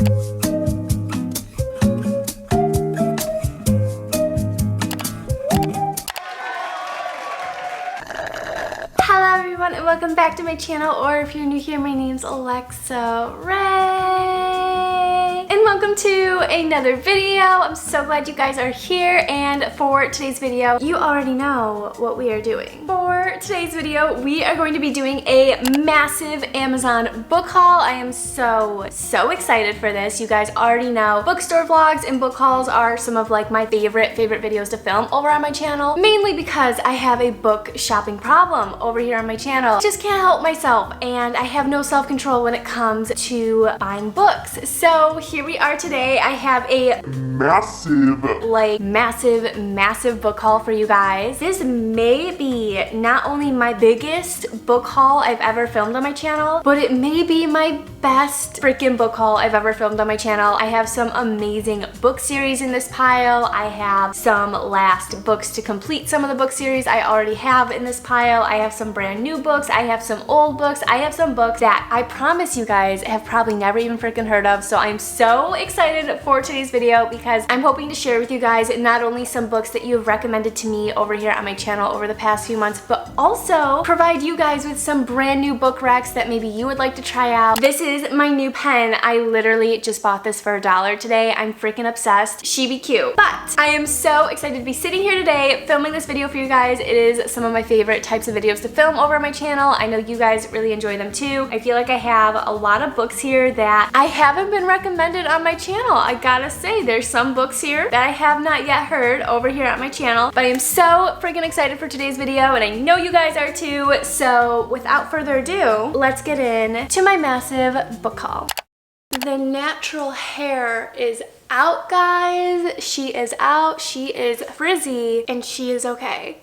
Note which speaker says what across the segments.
Speaker 1: Hello everyone and welcome back to my channel, or if you're new here, my name's Alexa Ray. And welcome to another video. I'm so glad you guys are here, and for today's video, you already know what we are doing. For today's video, we are going to be doing a massive Amazon book haul. I am so excited for this. You guys already know bookstore vlogs and book hauls are some of like my favorite videos to film over on my channel, mainly because I have a book shopping problem over here on my channel. Just can't help myself, and I have no self-control when it comes to buying books. So here we are today. I have a massive book haul for you guys. This may be not only my biggest book haul I've ever filmed on my channel, but it may be my best freaking book haul I've ever filmed on my channel. I have some amazing book series in this pile. I have some last books to complete some of the book series I already have in this pile. I have some brand new books. I have some old books. I have some books that I promise you guys have probably never even freaking heard of. So I'm so excited for today's video because I'm hoping to share with you guys not only some books that you have recommended to me over here on my channel over the past few months, but also provide you guys with some brand new book recs that maybe you would like to try out. This is my new pen. I literally just bought this for $1 today. I'm freaking obsessed. She be cute. But I am so excited to be sitting here today filming this video for you guys. It is some of my favorite types of videos to film over on my channel. I know you guys really enjoy them too. I feel like I have a lot of books here that I haven't been recommended on my channel. I gotta say, there's some books here that I have not yet heard over here on my channel, but I am so freaking excited for today's video, and I know you guys are too. So without further ado, let's get into my massive book haul. The natural hair is out, guys. She is out. She is frizzy, and she is okay.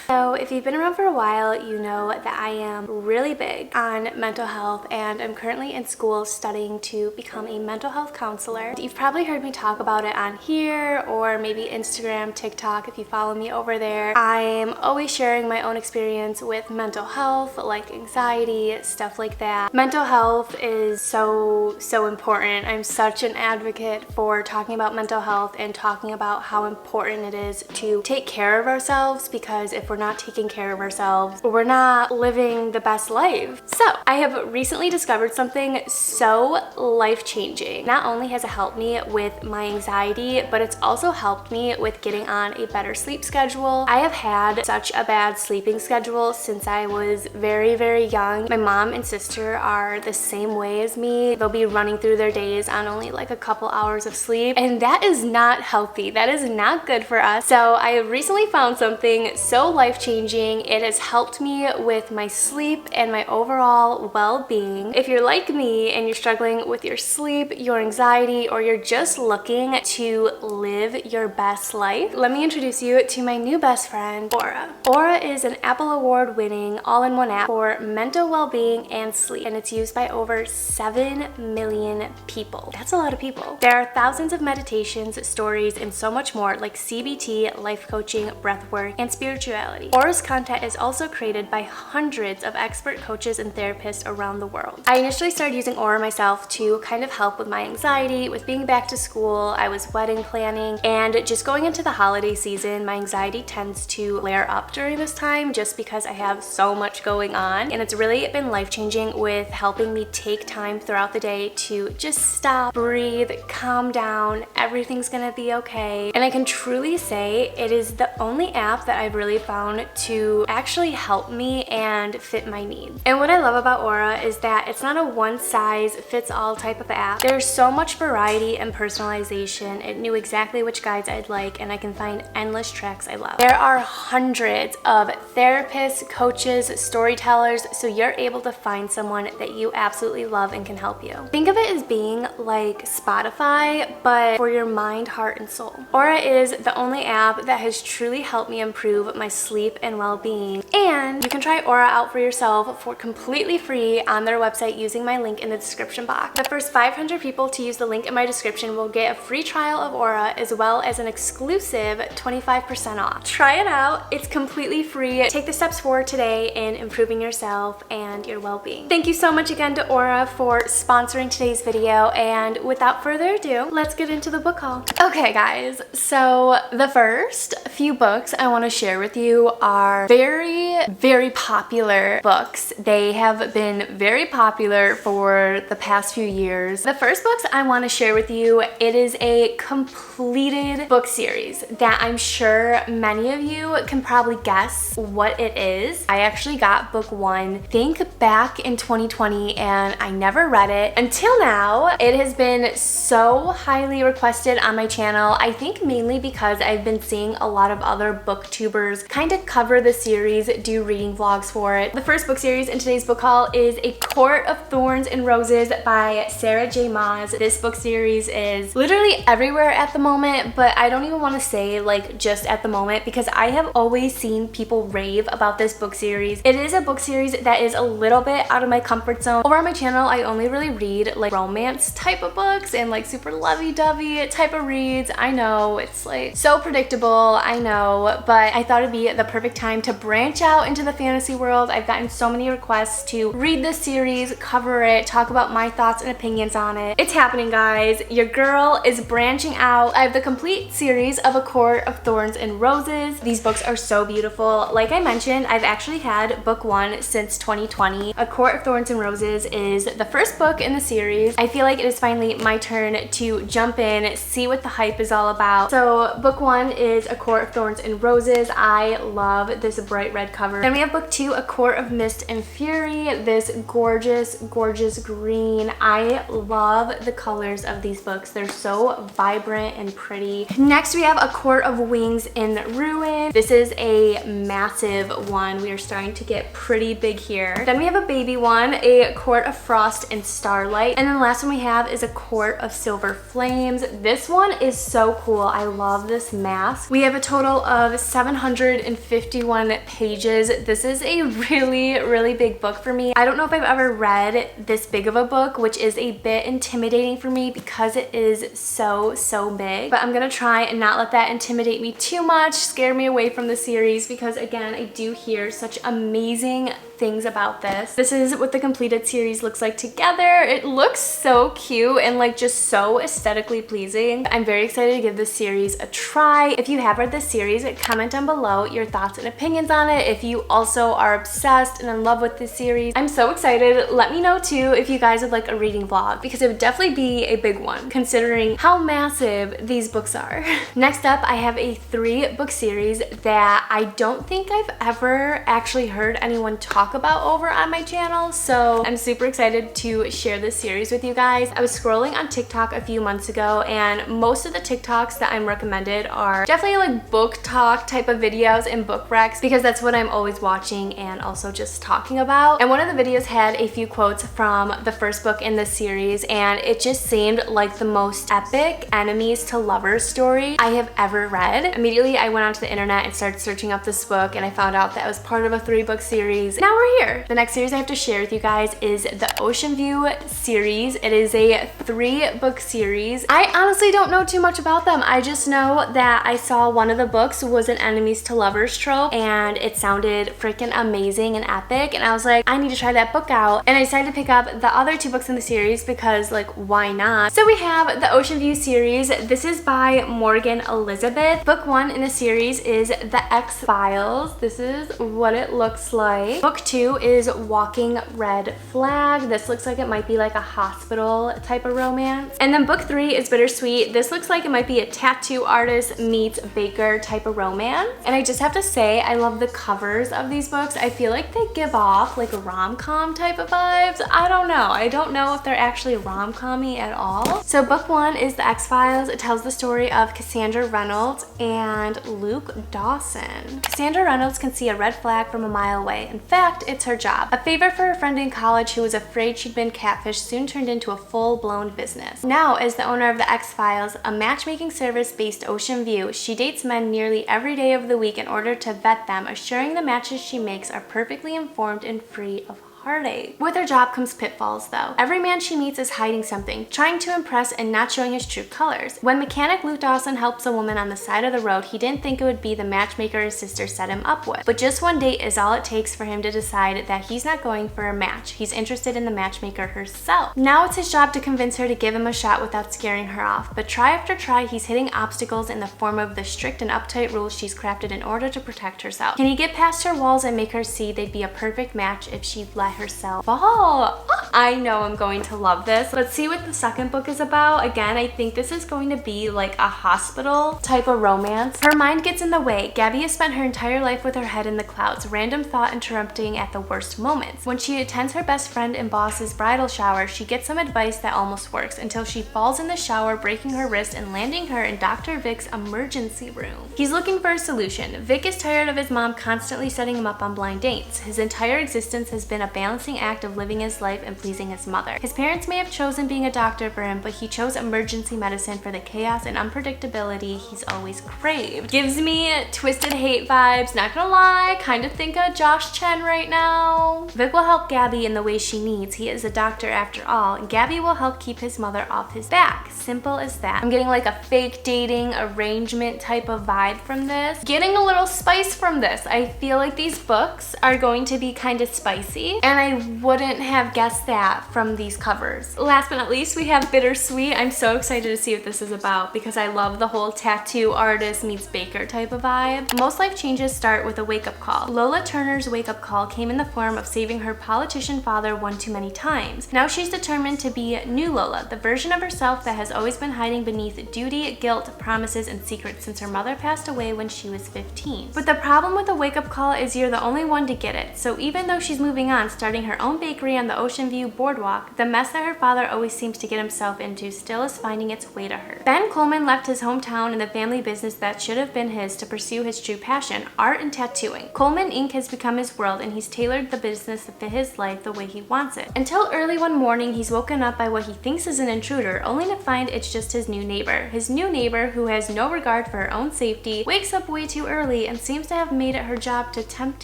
Speaker 1: So if you've been around for a while, you know that I am really big on mental health, and I'm currently in school studying to become a mental health counselor. You've probably heard me talk about it on here, or maybe Instagram, TikTok if you follow me over there. I'm always sharing my own experience with mental health, like anxiety, stuff like that. Mental health is so important. I'm such an advocate for talking about mental health and talking about how important it is to take care of ourselves, because if we're not taking care of ourselves, we're not living the best life. So I have recently discovered something so life-changing. Not only has it helped me with my anxiety, but it's also helped me with getting on a better sleep schedule. I have had such a bad sleeping schedule since I was very young. My mom and sister are the same way as me. They'll be running through their days on only like a couple hours of sleep, and that is not healthy. That is not good for us. So I have recently found something so life-changing. It has helped me with my sleep and my overall well-being. If you're like me and you're struggling with your sleep, your anxiety, or you're just looking to live your best life, let me introduce you to my new best friend, Aura. Aura is an Apple Award-winning all-in-one app for mental well-being and sleep, and it's used by over 7 million people. That's a lot of people. There are thousands of meditations, stories, and so much more, like CBT, life coaching, breathwork, and spirituality. Aura's content is also created by hundreds of expert coaches and therapists around the world. I initially started using Aura myself to kind of help with my anxiety, with being back to school. I was wedding planning, and just going into the holiday season, my anxiety tends to flare up during this time just because I have so much going on, and it's really been life-changing with helping me take time throughout the day to just stop, breathe, calm down. Everything's gonna be okay. And I can truly say it is the only app that I've really found to actually help me and fit my needs. And what I love about Aura is that it's not a one-size-fits-all type of app. There's so much variety and personalization. It knew exactly which guides I'd like, and I can find endless tracks I love. There are hundreds of therapists, coaches, storytellers, so you're able to find someone that you absolutely love and can help you. Think of it as being like Spotify, but for your mind, heart, and soul. Aura is the only app that has truly helped me improve my sleep sleep and well-being. And you can try Aura out for yourself for completely free on their website using my link in the description box. The first 500 people to use the link in my description will get a free trial of Aura as well as an exclusive 25% off. Try it out. It's completely free. Take the steps forward today in improving yourself and your well-being. Thank you so much again to Aura for sponsoring today's video, and without further ado, let's get into the book haul. Okay guys, so the first few books I want to share with you are very popular books. They have been very popular for the past few years. The first books I want to share with you, it is a completed book series that I'm sure many of you can probably guess what it is. I actually got book one, I think back in 2020, and I never read it until now. It has been so highly requested on my channel. I think mainly because I've been seeing a lot of other booktubers kind of cover the series, do reading vlogs for it. The first book series in today's book haul is A Court of Thorns and Roses by Sarah J. Maas. This book series is literally everywhere at the moment, but I don't even want to say like just at the moment because I have always seen people rave about this book series. It is a book series that is a little bit out of my comfort zone. Over on my channel, I only really read like romance type of books and like super lovey-dovey type of reads. I know it's like so predictable, I know, but I thought it'd be the perfect time to branch out into the fantasy world. I've gotten so many requests to read this series, cover it, talk about my thoughts and opinions on it. It's happening, guys. Your girl is branching out. I have the complete series of A Court of Thorns and Roses. These books are so beautiful. Like I mentioned, I've actually had book one since 2020. A Court of Thorns and Roses is the first book in the series. I feel like it is finally my turn to jump in, see what the hype is all about. So book one is A Court of Thorns and Roses. I love this bright red cover. Then we have book two, A Court of Mist and Fury. This gorgeous green. I love the colors of these books. They're so vibrant and pretty. Next we have A Court of Wings in Ruin. This is a massive one. We are starting to get pretty big here. Then we have a baby one, A Court of Frost and Starlight. And then the last one we have is A Court of Silver Flames. This one is so cool. I love this mask. We have a total of 751 pages. This is a really big book for me. I don't know if I've ever read this big of a book, which is a bit intimidating for me because it is so big. But I'm gonna try and not let that intimidate me too much, scare me away from the series, because again, I do hear such amazing things about this. This is what the completed series looks like together. It looks so cute and like just so aesthetically pleasing. I'm very excited to give this series a try. If you have read this series, comment down below your thoughts and opinions on it. If you also are obsessed and in love with this series, I'm so excited. Let me know too if you guys would like a reading vlog, because it would definitely be a big one considering how massive these books are. Next up, I have a 3-book series that I don't think I've ever actually heard anyone talk about over on my channel, so I'm super excited to share this series with you guys. I was scrolling on TikTok a few months ago, and most of the TikToks that I'm recommended are definitely like book talk type of videos and book recs, because that's what I'm always watching and also just talking about. And one of the videos had a few quotes from the first book in this series, and it just seemed like the most epic enemies to lovers story I have ever read. Immediately I went onto the internet and started searching up this book, and I found out that it was part of a 3-book series. Now we're here. The next series I have to share with you guys is the Ocean View series. It is a 3-book series. I honestly don't know too much about them. I just know that I saw one of the books was an enemies to lovers trope, and it sounded freaking amazing and epic, and I was like, I need to try that book out. And I decided to pick up the other 2 books in the series because like, why not? So we have the Ocean View series. This is by Morgan Elizabeth. Book 1 in the series is The X-Files. This is what it looks like. Book 2 is Walking Red Flag. This looks like it might be like a hospital type of romance. And then book 3 is Bittersweet. This looks like it might be a tattoo artist meets baker type of romance. And I just have to say, I love the covers of these books. I feel like they give off like a rom-com type of vibes. I don't know. I don't know if they're actually rom-com-y at all. So book 1 is The X-Files. It tells the story of Cassandra Reynolds and Luke Dawson. Cassandra Reynolds can see a red flag from a mile away. In fact, fact, it's her job. A favor for her friend in college who was afraid she'd been catfished soon turned into a full-blown business. Now, as the owner of the X-Files, a matchmaking service based Ocean View, she dates men nearly every day of the week in order to vet them, assuring the matches she makes are perfectly informed and free of heartache. With her job comes pitfalls though. Every man she meets is hiding something, trying to impress and not showing his true colors. When mechanic Luke Dawson helps a woman on the side of the road, he didn't think it would be the matchmaker his sister set him up with. But just one date is all it takes for him to decide that he's not going for a match. He's interested in the matchmaker herself. Now it's his job to convince her to give him a shot without scaring her off. But try after try, he's hitting obstacles in the form of the strict and uptight rules she's crafted in order to protect herself. Can he get past her walls and make her see they'd be a perfect match if she'd let herself fall? I know I'm going to love this. Let's see what the second book is about. Again, I think this is going to be like a hospital type of romance. Her mind gets in the way. Gabby has spent her entire life with her head in the clouds, random thought interrupting at the worst moments. When she attends her best friend and boss's bridal shower, she gets some advice that almost works until she falls in the shower, breaking her wrist and landing her in Dr. Vic's emergency room. He's looking for a solution. Vic is tired of his mom constantly setting him up on blind dates. His entire existence has been a balancing act of living his life and pleasing his mother. His parents may have chosen being a doctor for him, but he chose emergency medicine for the chaos and unpredictability he's always craved. Gives me Twisted Hate vibes, not gonna lie, kind of think of Josh Chen right now. Vic will help Gabby in the way she needs. He is a doctor after all, and Gabby will help keep his mother off his back. Simple as that. I'm getting like a fake dating arrangement type of vibe from this. Getting a little spice from this. I feel like these books are going to be kind of spicy, and I wouldn't have guessed that from these covers. Last but not least, we have Bittersweet. I'm so excited to see what this is about because I love the whole tattoo artist meets baker type of vibe. Most life changes start with a wake-up call. Lola Turner's wake-up call came in the form of saving her politician father one too many times. Now she's determined to be new Lola, the version of herself that has always been hiding beneath duty, guilt, promises, and secrets since her mother passed away when she was 15. But the problem with a wake-up call is you're the only one to get it. So even though she's moving on, starting her own bakery on the Ocean View boardwalk, the mess that her father always seems to get himself into still is finding its way to her. Ben Coleman left his hometown and the family business that should have been his to pursue his true passion, art and tattooing. Coleman Inc. has become his world and he's tailored the business to fit his life the way he wants it. Until early one morning, he's woken up by what he thinks is an intruder, only to find it's just his new neighbor. His new neighbor, who has no regard for her own safety, wakes up way too early and seems to have made it her job to tempt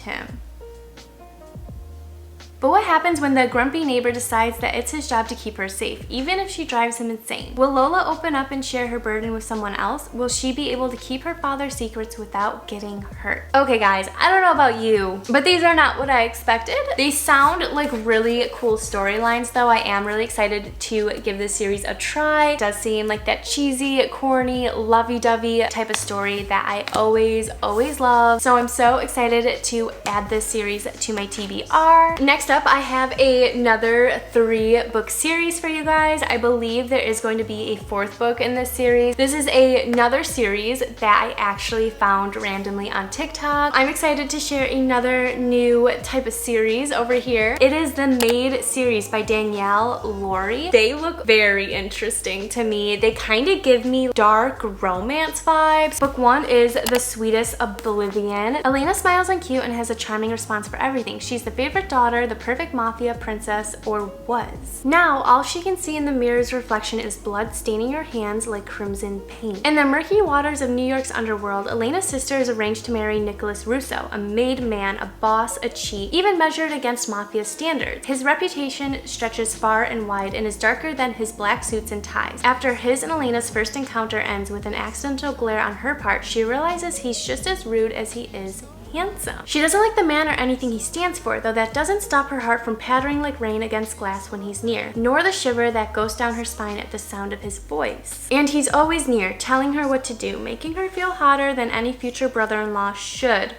Speaker 1: him. But what happens when the grumpy neighbor decides that it's his job to keep her safe, even if she drives him insane? Will Lola open up and share her burden with someone else? Will she be able to keep her father's secrets without getting hurt? Okay guys, I don't know about you, but these are not what I expected. They sound like really cool storylines though. I am really excited to give this series a try. It does seem like that cheesy, corny, lovey-dovey type of story that I always love. So I'm so excited to add this series to my TBR. Next up, I have another 3-book series for you guys. I believe there is going to be a 4th book in this series. This is another series that I actually found randomly on TikTok. I'm excited to share another new type of series over here. It is the Maid series by Danielle Laurie. They look very interesting to me. They kind of give me dark romance vibes. Book 1 is The Sweetest Oblivion. Elena smiles and cute and has a charming response for everything. She's the favorite daughter, the perfect mafia princess, or was. Now, all she can see in the mirror's reflection is blood staining her hands like crimson paint. In the murky waters of New York's underworld, Elena's sister is arranged to marry Nicholas Russo, a made man, a boss, a cheat, even measured against mafia standards. His reputation stretches far and wide and is darker than his black suits and ties. After his and Elena's first encounter ends with an accidental glare on her part, she realizes he's just as rude as he is handsome. She doesn't like the man or anything he stands for, though that doesn't stop her heart from pattering like rain against glass when he's near, nor the shiver that goes down her spine at the sound of his voice. And he's always near, telling her what to do, making her feel hotter than any future brother-in-law should.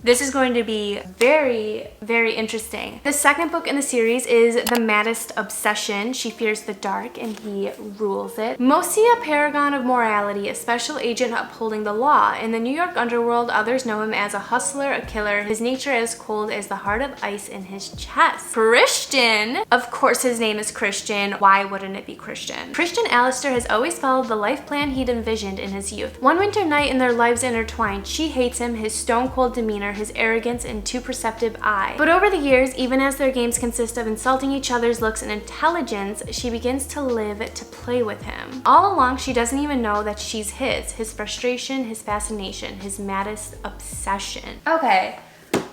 Speaker 1: This is going to be very interesting. The second book in the series is The Maddest Obsession. She fears the dark and he rules it. Most see a paragon of morality, a special agent upholding the law. In the New York underworld, others know him as a hustler, a killer, his nature as cold as the heart of ice in his chest. Christian! Of course his name is Christian. Why wouldn't it be Christian? Christian Allister has always followed the life plan he'd envisioned in his youth. One winter night and their lives intertwined, she hates him, his stone-cold demeanor, demeanor, his arrogance, and too perceptive eye. But over the years, even as their games consist of insulting each other's looks and intelligence, she begins to live to play with him. All along, she doesn't even know that she's his frustration, his fascination, his maddest obsession. Okay.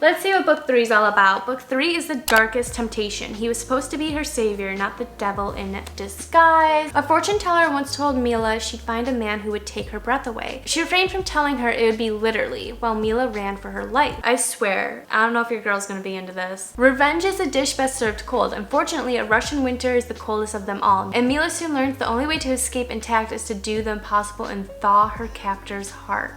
Speaker 1: Let's see what book 3 is all about. Book 3 is The Darkest Temptation. He was supposed to be her savior, not the devil in disguise. A fortune teller once told Mila she'd find a man who would take her breath away. She refrained from telling her it would be literally, while Mila ran for her life. I swear, I don't know if your girl's gonna be into this. Revenge is a dish best served cold. Unfortunately, a Russian winter is the coldest of them all. And Mila soon learns the only way to escape intact is to do the impossible and thaw her captor's heart.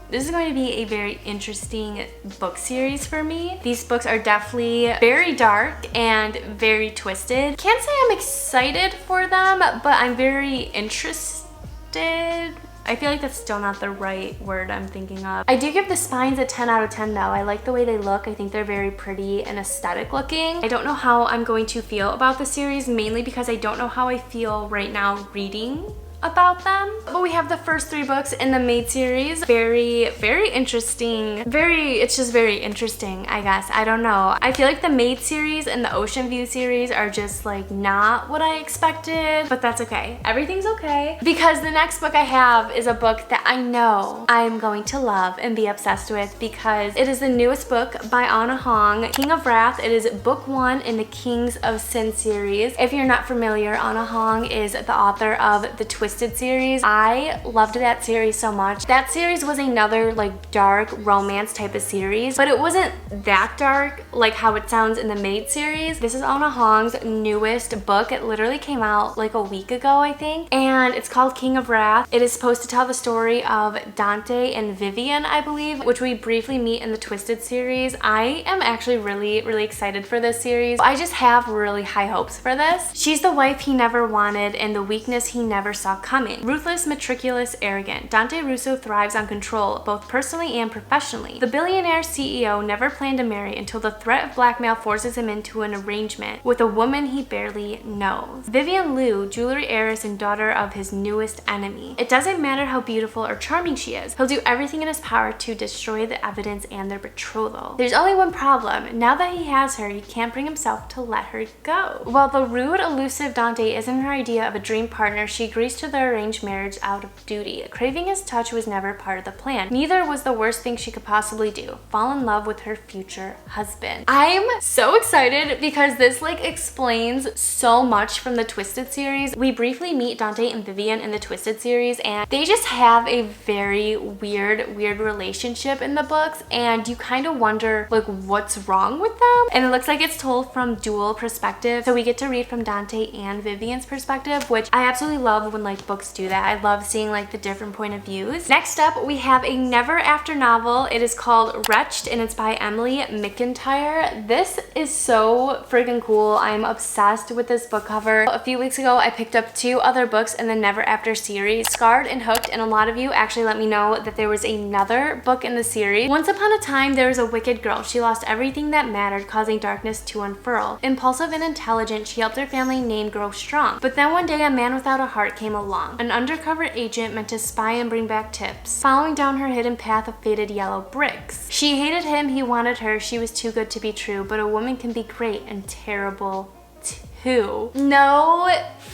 Speaker 1: This is going to be a very interesting book series for me. These books are definitely very dark and very twisted. Can't say I'm excited for them, but I'm very interested. I feel like that's still not the right word I'm thinking of. I do give the spines a 10 out of 10 though. I like the way they look. I think they're very pretty and aesthetic looking. I don't know how I'm going to feel about the series, mainly because I don't know how I feel right now reading about them. But we have the first 3 books in the Maid series. Very interesting. It's just very interesting, I guess. I don't know. I feel like the Maid series and the Ocean View series are just like not what I expected, but that's okay. Everything's okay. Because the next book I have is a book that I know I'm going to love and be obsessed with because it is the newest book by Anna Hong, King of Wrath. It is book 1 in the Kings of Sin series. If you're not familiar, Anna Hong is the author of the Twisted series. I loved that series so much. That series was another like dark romance type of series, but it wasn't that dark like how it sounds in the Maid series. This is Anna Hong's newest book. It literally came out like a week ago, I think, and it's called King of Wrath. It is supposed to tell the story of Dante and Vivian, I believe, which we briefly meet in the Twisted series. I am actually really excited for this series. I just have really high hopes for this. She's the wife he never wanted and the weakness he never saw coming. Ruthless, meticulous, arrogant, Dante Russo thrives on control, both personally and professionally. The billionaire CEO never planned to marry until the threat of blackmail forces him into an arrangement with a woman he barely knows. Vivian Liu, jewelry heiress and daughter of his newest enemy. It doesn't matter how beautiful or charming she is. He'll do everything in his power to destroy the evidence and their betrothal. There's only one problem. Now that he has her, he can't bring himself to let her go. While the rude, elusive Dante isn't her idea of a dream partner, she agrees to their arranged marriage out of duty. Craving his touch was never part of the plan. Neither was the worst thing she could possibly do, fall in love with her future husband. I'm so excited because this like explains so much from the Twisted series. We briefly meet Dante and Vivian in the Twisted series and they just have a very weird relationship in the books and you kind of wonder like what's wrong with them, and it looks like it's told from dual perspective, so we get to read from Dante and Vivian's perspective, which I absolutely love when like books do that. I love seeing like the different point of views. Next up, we have a never after novel. It is called Wretched and it's by Emily McIntyre. This is so freaking cool. I'm obsessed with this book cover. A few weeks ago, I picked up 2 other books in the Never After series, Scarred and Hooked, and a lot of you actually let me know that there was another book in the series. Once upon a time, there was a wicked girl. She lost everything that mattered, causing darkness to unfurl. Impulsive and intelligent, she helped her family name grow strong. But then one day, a man without a heart came along. An undercover agent meant to spy and bring back tips, following down her hidden path of faded yellow bricks. She hated him, he wanted her, she was too good to be true, but a woman can be great and terrible too. No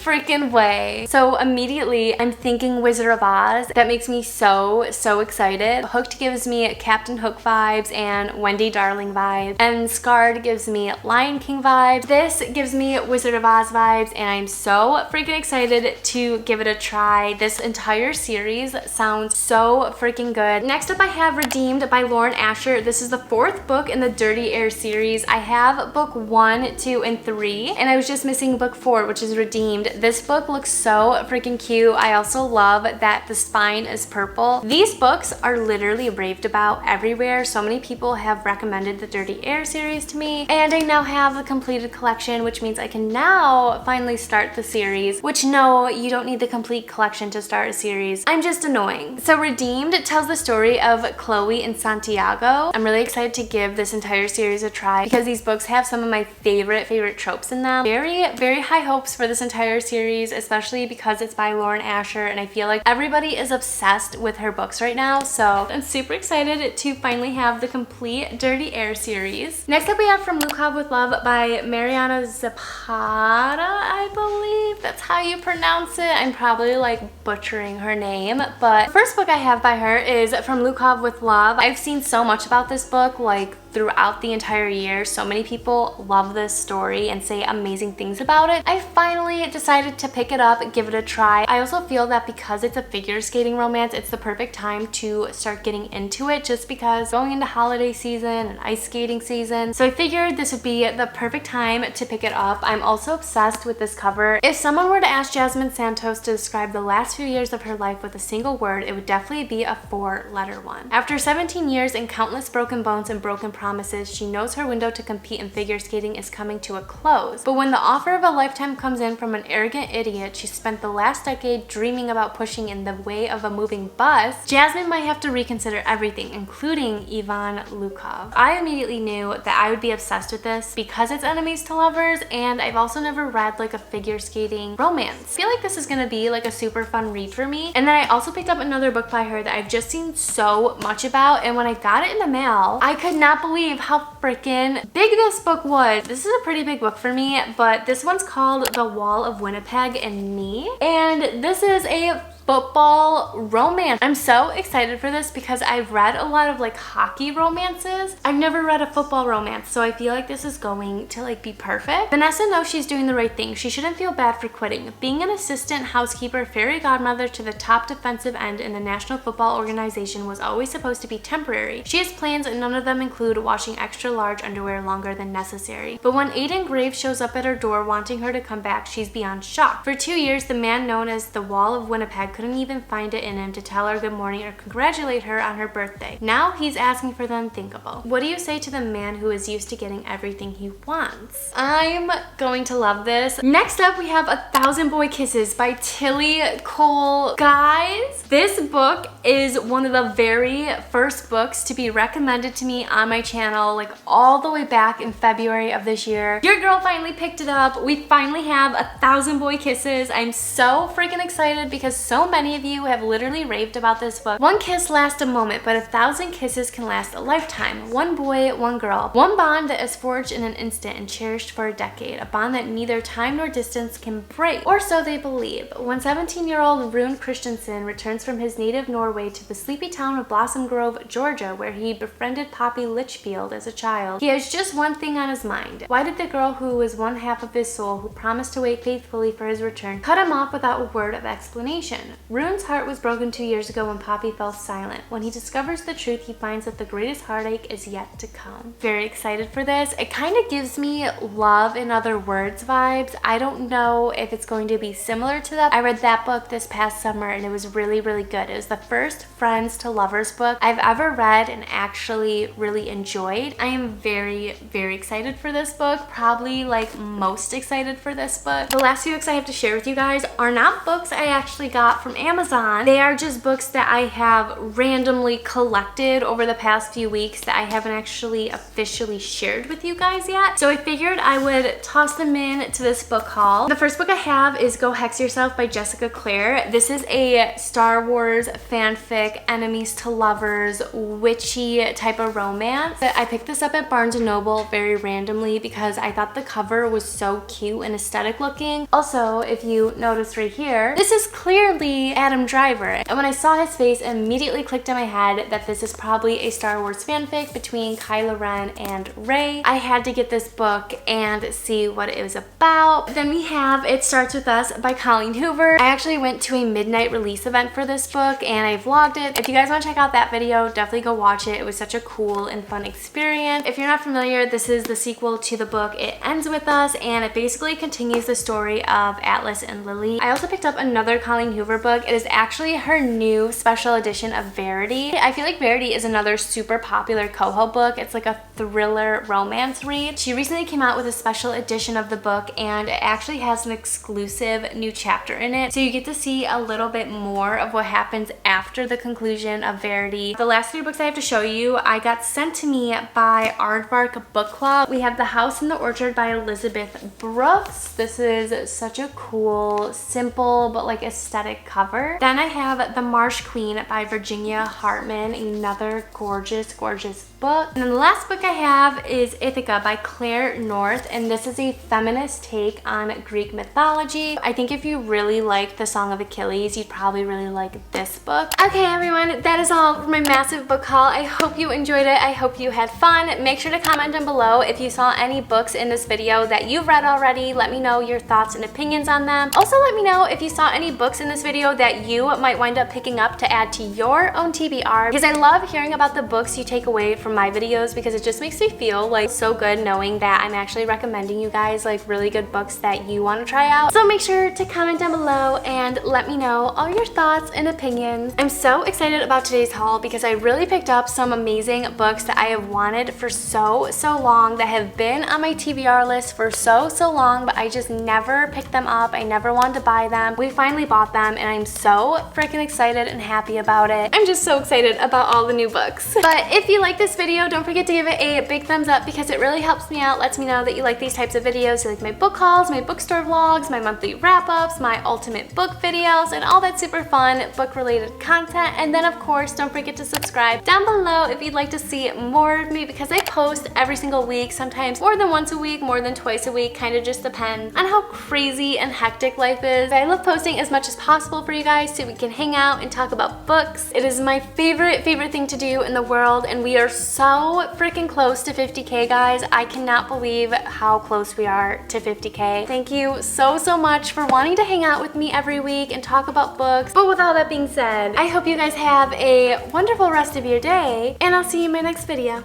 Speaker 1: freaking way. So immediately I'm thinking Wizard of Oz. That makes me so excited. Hooked gives me Captain Hook vibes and Wendy Darling vibes, and Scarred gives me Lion King vibes. This gives me Wizard of Oz vibes, and I'm so freaking excited to give it a try. This entire series sounds so freaking good. Next up, I have Redeemed by Lauren Asher. This is the 4th book in the Dirty Air series. I have book 1, 2, and 3, and I was just missing book 4, which is Redeemed. This book looks so freaking cute. I also love that the spine is purple. These books are literally raved about everywhere. So many people have recommended the Dirty Air series to me, and I now have the completed collection, which means I can now finally start the series, which no, you don't need the complete collection to start a series. I'm just annoying. So Redeemed tells the story of Chloe and Santiago. I'm really excited to give this entire series a try because these books have some of my favorite tropes in them. They're very high hopes for this entire series, especially because it's by Lauren Asher, and I feel like everybody is obsessed with her books right now. So I'm super excited to finally have the complete Dirty Air series. Next up we have From Lukov with Love by Mariana Zapata, I believe that's how you pronounce it. I'm probably like butchering her name, but the first book I have by her is From Lukov with Love. I've seen so much about this book like throughout the entire year. So many people love this story and say amazing things about it. I finally decided to pick it up and give it a try. I also feel that because it's a figure skating romance, it's the perfect time to start getting into it, just because going into holiday season and ice skating season. So I figured this would be the perfect time to pick it up. I'm also obsessed with this cover. If someone were to ask Jasmine Santos to describe the last few years of her life with a single word, it would definitely be a 4-letter one. After 17 years and countless broken bones and broken promises, she knows her window to compete in figure skating is coming to a close. But when the offer of a lifetime comes in from an arrogant idiot she spent the last decade dreaming about pushing in the way of a moving bus, Jasmine might have to reconsider everything, including Ivan Lukov. I immediately knew that I would be obsessed with this because it's enemies to lovers, and I've also never read like a figure skating romance. I feel like this is gonna be like a super fun read for me. And then I also picked up another book by her that I've just seen so much about, and when I got it in the mail, I could not believe how freaking big this book was. This is a pretty big book for me, but this one's called The Wall of Winnipeg and Me, and this is a football romance. I'm so excited for this because I've read a lot of like hockey romances. I've never read a football romance, so I feel like this is going to like be perfect. Vanessa knows she's doing the right thing. She shouldn't feel bad for quitting. Being an assistant housekeeper, fairy godmother to the top defensive end in the National Football Organization was always supposed to be temporary. She has plans and none of them include washing extra large underwear longer than necessary. But when Aiden Graves shows up at her door wanting her to come back, she's beyond shocked. For 2 years, the man known as the Wall of Winnipeg couldn't even find it in him to tell her good morning or congratulate her on her birthday. Now he's asking for the unthinkable. What do you say to the man who is used to getting everything he wants? I'm going to love this. Next up, we have 1,000 Boy Kisses by Tilly Cole. Guys, this book is one of the very first books to be recommended to me on my channel, like all the way back in February of this year. Your girl finally picked it up. We finally have 1,000 Boy Kisses. I'm so freaking excited because so many of you have literally raved about this book. One kiss lasts a moment, but 1,000 kisses can last a lifetime. One boy, one girl. One bond that is forged in an instant and cherished for a decade. A bond that neither time nor distance can break. Or so they believe. When 17-year-old Rune Christensen returns from his native Norway to the sleepy town of Blossom Grove, Georgia, where he befriended Poppy Litchfield as a child, he has just one thing on his mind. Why did the girl who was one half of his soul, who promised to wait faithfully for his return, cut him off without a word of explanation? Rune's heart was broken 2 years ago when Poppy fell silent. When he discovers the truth, he finds that the greatest heartache is yet to come. Very excited for this. It kind of gives me Love in Other Words vibes. I don't know if it's going to be similar to that. I read that book this past summer and it was really, really good. It was the first friends to lovers book I've ever read and actually really enjoyed. I am very, very excited for this book. Probably like most excited for this book. The last few books I have to share with you guys are not books I actually got from Amazon. They are just books that I have randomly collected over the past few weeks that I haven't actually officially shared with you guys yet. So I figured I would toss them in to this book haul. The first book I have is Go Hex Yourself by Jessica Clare. This is a Star Wars fanfic, enemies to lovers, witchy type of romance. I picked this up at Barnes & Noble very randomly because I thought the cover was so cute and aesthetic looking. Also, if you notice right here, this is clearly Adam Driver. And when I saw his face, it immediately clicked in my head that this is probably a Star Wars fanfic between Kylo Ren and Rey. I had to get this book and see what it was about. Then we have It Starts With Us by Colleen Hoover. I actually went to a midnight release event for this book and I vlogged it. If you guys want to check out that video, definitely go watch it. It was such a cool and fun experience. If you're not familiar, this is the sequel to the book It Ends With Us, and it basically continues the story of Atlas and Lily. I also picked up another Colleen Hoover book. It is actually her new special edition of Verity. I feel like Verity is another super popular Coho book. It's like a thriller romance read. She recently came out with a special edition of the book, and it actually has an exclusive new chapter in it. So you get to see a little bit more of what happens after the conclusion of Verity. The last 3 books I have to show you, I got sent to me by Aardvark Book Club. We have The House in the Orchard by Elizabeth Brooks. This is such a cool, simple, but like aesthetic cover. Then I have The Marsh Queen by Virginia Hartman, another gorgeous, gorgeous book. And then the last book I have is Ithaca by Claire North, and this is a feminist take on Greek mythology. I think if you really like The Song of Achilles, you'd probably really like this book. Okay, everyone, that is all for my massive book haul. I hope you enjoyed it. I hope you had fun. Make sure to comment down below if you saw any books in this video that you've read already. Let me know your thoughts and opinions on them. Also, let me know if you saw any books in this video that you might wind up picking up to add to your own TBR, because I love hearing about the books you take away from my videos, because it just makes me feel like so good knowing that I'm actually recommending you guys like really good books that you want to try out. So make sure to comment down below and let me know all your thoughts and opinions. I'm so excited about today's haul because I really picked up some amazing books that I have wanted for so long, that have been on my TBR list for so long, but I just never picked them up. I never wanted to buy them. We finally bought them, and I'm so freaking excited and happy about it. I'm just so excited about all the new books. But if you like this video, don't forget to give it a big thumbs up, because it really helps me out, lets me know that you like these types of videos. You like my book hauls, my bookstore vlogs, my monthly wrap-ups, my ultimate book videos, and all that super fun book-related content. And then of course, don't forget to subscribe down below if you'd like to see more of me, because I post every single week, sometimes more than once a week, more than twice a week, kind of just depends on how crazy and hectic life is. I love posting as much as possible for you guys so we can hang out and talk about books. It is my favorite thing to do in the world, and we are so freaking close to 50K, guys. I cannot believe how close we are to 50K. Thank you so much for wanting to hang out with me every week and talk about books. But with all that being said, I hope you guys have a wonderful rest of your day, and I'll see you in my next video.